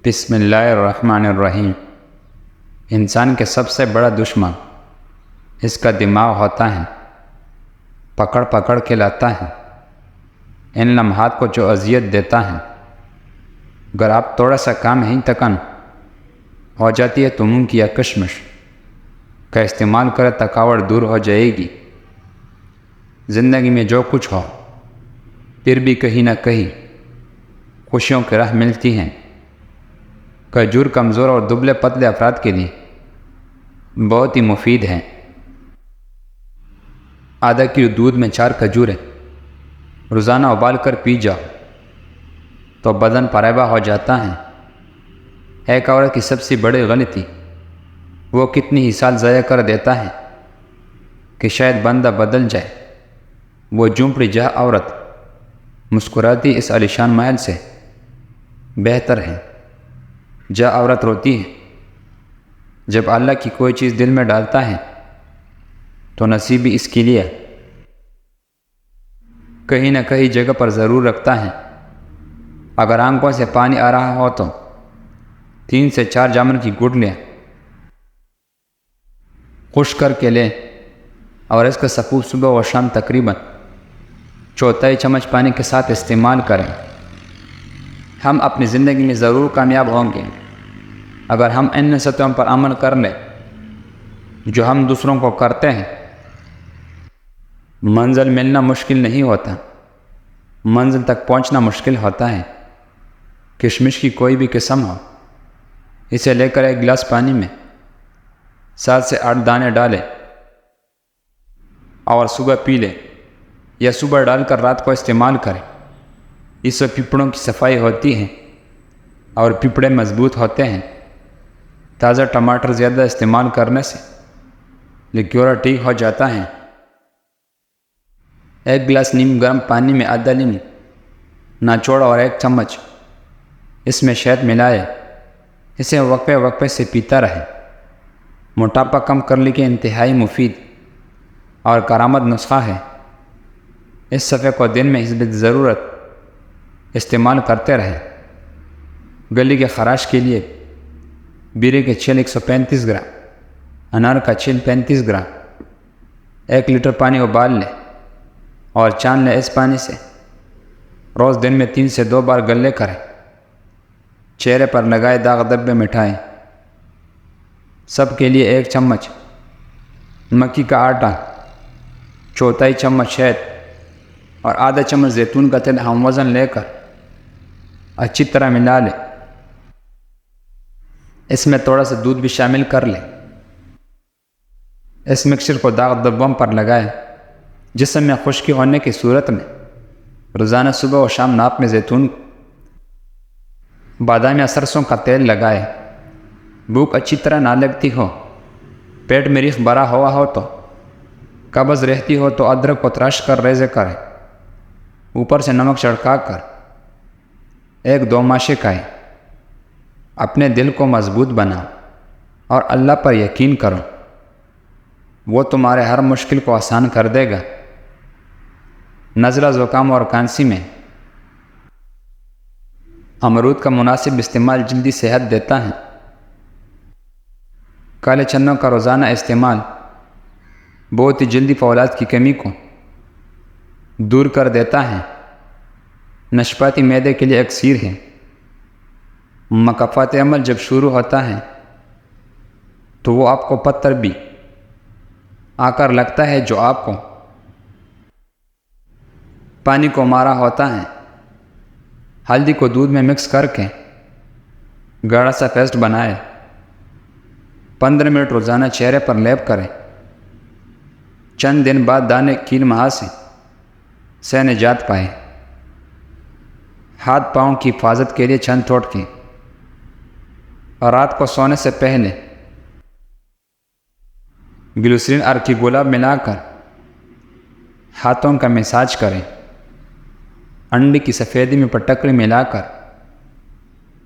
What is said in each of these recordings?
بسم اللہ الرحمن الرحیم۔ انسان کے سب سے بڑا دشمن اس کا دماغ ہوتا ہے، پکڑ پکڑ کے لاتا ہے۔ ان لمحات کو جو اذیت دیتا ہے، اگر آپ تھوڑا سا کام ہی تکن ہو جاتی ہے تو منہ یا کشمش کا استعمال کرے تھکاوٹ دور ہو جائے گی۔ زندگی میں جو کچھ ہو پھر بھی کہیں نہ کہیں خوشیوں کی راہ ملتی ہیں۔ کھجور کمزور اور دبلے پتلے افراد کے لیے بہت ہی مفید ہے۔ آدھا کلو دودھ میں 4 کھجوریں روزانہ ابال کر پی جاؤ تو بدن پریبا ہو جاتا ہے۔ ایک عورت کی سب سے بڑی غلطی وہ کتنی ہی سال ضائع کر دیتا ہے کہ شاید بندہ بدل جائے۔ وہ جھونپڑی جہاں عورت مسکراتی اس عالیشان محل سے بہتر ہے جہاں عورت روتی ہے۔ جب اللہ کی کوئی چیز دل میں ڈالتا ہے تو نصیب بھی اس کے لیے کہیں نہ کہیں جگہ پر ضرور رکھتا ہے۔ اگر آنکھوں سے پانی آ رہا ہو تو 3 سے 4 جامن کی گٹلیاں خشک کر کے لیں اور اس کا سفور صبح و شام تقریباً 4 چمچ پانی کے ساتھ استعمال کریں۔ ہم اپنی زندگی میں ضرور کامیاب ہوں گے اگر ہم ان نصیحتوں پر عمل کر لیں جو ہم دوسروں کو کرتے ہیں۔ منزل ملنا مشکل نہیں ہوتا، منزل تک پہنچنا مشکل ہوتا ہے۔ کشمش کی کوئی بھی قسم ہو، اسے لے کر ایک گلاس پانی میں 7 سے 8 دانے ڈالیں اور صبح پی لیں یا صبح ڈال کر رات کو استعمال کریں۔ اس سے پھپھڑوں کی صفائی ہوتی ہے اور پھپھڑے مضبوط ہوتے ہیں۔ تازہ ٹماٹر زیادہ استعمال کرنے سے لیکیورا ٹھیک ہو جاتا ہے۔ ایک گلاس نیم گرم پانی میں آدھا لیمو نچوڑ اور 1 چمچ اس میں شہد ملائے۔ اسے وقفے وقفے سے پیتا رہے۔ موٹاپا کم کرنے کے انتہائی مفید اور کارآمد نسخہ ہے۔ اس صفحے کو دن میں حسب ضرورت استعمال کرتے رہیں۔ گلی کے خراش کے لیے بیرے کے چھیل 135 گرام، انار کا چھیل 35 گرام، 1 لیٹر پانی ابال لیں اور چھان لیں۔ اس پانی سے روز دن میں 3 سے 2 بار گلے کریں۔ چہرے پر لگائے داغ دبے مٹھائیں۔ سب کے لیے 1 چمچ مکئی کا آٹا، 1/4 چمچ شہد اور آدھا چمچ زیتون کا تیل ہم وزن لے کر اچھی طرح ملا لیں۔ اس میں تھوڑا سا دودھ بھی شامل کر لیں۔ اس مکسچر کو داغ دبوں پر لگائیں۔ جسم میں خشکی ہونے کی صورت میں روزانہ صبح و شام ناپ میں زیتون، بادام یا سرسوں کا تیل لگائیں۔ بھوک اچھی طرح نہ لگتی ہو، پیٹ میں ریخ بھرا ہوا ہو تو قبض رہتی ہو تو ادرک کو تراش کر ریزے کریں۔ اوپر سے نمک چھڑکا کر 1-2 ماشے کھائیں۔ اپنے دل کو مضبوط بناؤ اور اللہ پر یقین کرو، وہ تمہارے ہر مشکل کو آسان کر دے گا۔ نزلہ، زکام اور کھانسی میں امرود کا مناسب استعمال جلدی صحت دیتا ہے۔ کالے چنوں کا روزانہ استعمال بہت ہی جلدی فولاد کی کمی کو دور کر دیتا ہے۔ نشپاتی معدے کے لیے اکسیر ہے۔ مکافات عمل جب شروع ہوتا ہے تو وہ آپ کو پتھر بھی آ کر لگتا ہے جو آپ کو پانی کو مارا ہوتا ہے۔ ہلدی کو دودھ میں مکس کر کے گاڑھا سا پیسٹ بنائے۔ 15 منٹ روزانہ چہرے پر لیپ کریں۔ چند دن بعد دانے کیل مہا سے نجات پائے۔ ہاتھ پاؤں کی حفاظت کے لیے چند ٹوٹکے اور رات کو سونے سے پہلے گلیسرین اور کی گلاب ملا کر ہاتھوں کا مساج کریں۔ انڈے کی سفیدی میں پٹکڑی ملا کر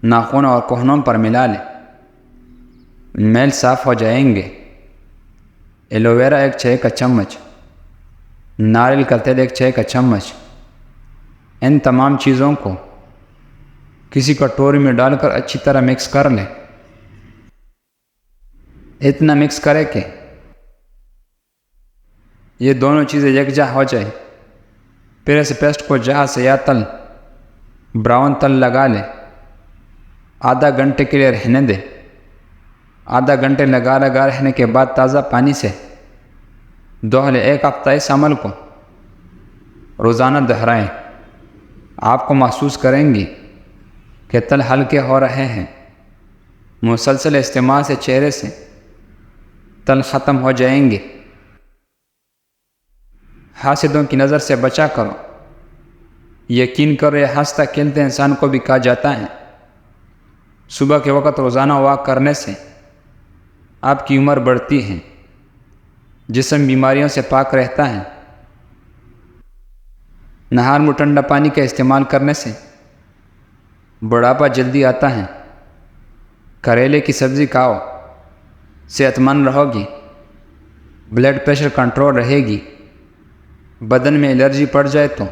ناخنوں اور کہنوں پر ملا لیں، میل صاف ہو جائیں گے۔ ایلو ویرا 1 چائے کا چمچ، ناریل کا تیل 1 چائے کا چمچ۔ ان تمام چیزوں کو کسی کٹوری میں ڈال کر اچھی طرح مکس کر لیں۔ اتنا مکس کریں کہ یہ دونوں چیزیں یکجا ہو جائیں۔ پھر اس پیسٹ کو جہاں سے یا تل براؤن تل لگا لیں۔ آدھا گھنٹے کے لیے رہنے دیں۔ آدھا گھنٹے لگا رہنے کے بعد تازہ پانی سے دوہلیں۔ ایک ہفتہ اس عمل کو روزانہ دہرائیں۔ آپ کو محسوس کریں گی کہ تل ہلکے ہو رہے ہیں۔ مسلسل استعمال سے چہرے سے تل ختم ہو جائیں گے۔ حاسدوں کی نظر سے بچا کرو۔ یقین کرو یہ ہنستا کھیلتے انسان کو بھی کہا جاتا ہے۔ صبح کے وقت روزانہ واک کرنے سے آپ کی عمر بڑھتی ہے، جسم بیماریوں سے پاک رہتا ہے۔ نہار میں ٹھنڈا پانی کا استعمال کرنے سے بڑھاپا جلدی آتا ہے۔ کریلے کی سبزی کھاؤ، صحت مند رہو گی۔ بلڈ پریشر کنٹرول رہے گی۔ بدن میں الرجی پڑ جائے تو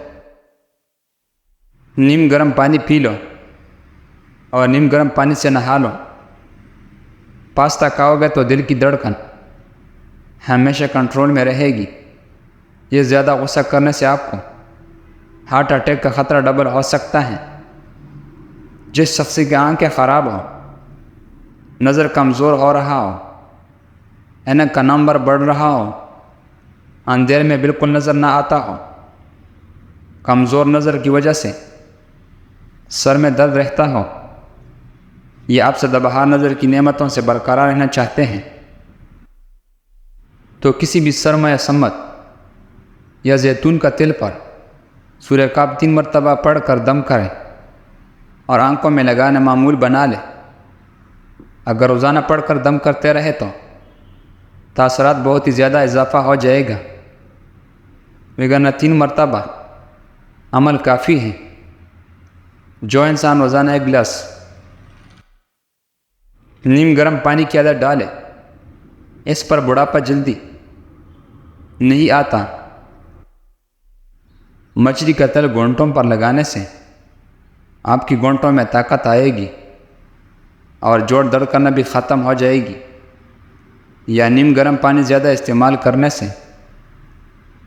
نیم گرم پانی پی لو اور نیم گرم پانی سے نہا لو۔ پاستا کھاؤ گے تو دل کی دھڑکن ہمیشہ کنٹرول میں رہے گی۔ یہ زیادہ غصہ کرنے سے آپ کو ہارٹ اٹیک کا خطرہ ڈبل ہو سکتا ہے۔ جس شخص کی آنکھیں خراب ہو، نظر کمزور ہو رہا ہو، اینک کا نمبر بڑھ رہا ہو، اندھیرے میں بالکل نظر نہ آتا ہو، کمزور نظر کی وجہ سے سر میں درد رہتا ہو، یہ آپ سے بہار نظر کی نعمتوں سے برقرار رہنا چاہتے ہیں، تو کسی بھی سرما یا سمت یا زیتون کا تل پر سورہ کاف 3 مرتبہ پڑھ کر دم کریں اور آنکھوں میں لگانا معمول بنا لیں۔ اگر روزانہ پڑھ کر دم کرتے رہے تو تاثرات بہت ہی زیادہ اضافہ ہو جائے گا، وگرنہ 3 مرتبہ عمل کافی ہے۔ جو انسان روزانہ 1 گلاس نیم گرم پانی کی عادت ڈالے، اس پر بڑھاپا جلدی نہیں آتا۔ مچھلی کا تل گھونٹوں پر لگانے سے آپ کی گھونٹوں میں طاقت آئے گی اور جوڑ درد کرنا بھی ختم ہو جائے گی۔ یا نیم گرم پانی زیادہ استعمال کرنے سے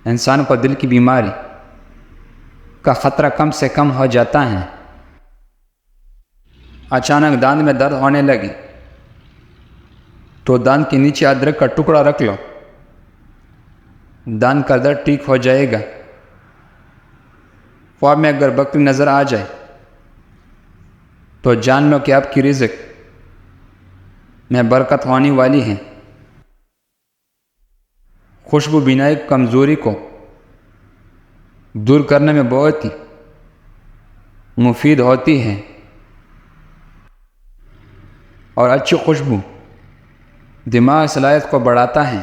انسان کو دل کی بیماری کا خطرہ کم سے کم ہو جاتا ہے۔ اچانک دانت میں درد ہونے لگے تو دانت کے نیچے ادرک کا ٹکڑا رکھ لو، دانت کا درد ٹھیک ہو جائے گا۔ خواب میں اگر بکری نظر آ جائے تو جان لو کہ آپ کی رزق میں برکت ہونے والی ہے۔ خوشبو بینائی کمزوری کو دور کرنے میں بہت ہی مفید ہوتی ہے، اور اچھی خوشبو دماغ صلاحیت کو بڑھاتا ہے۔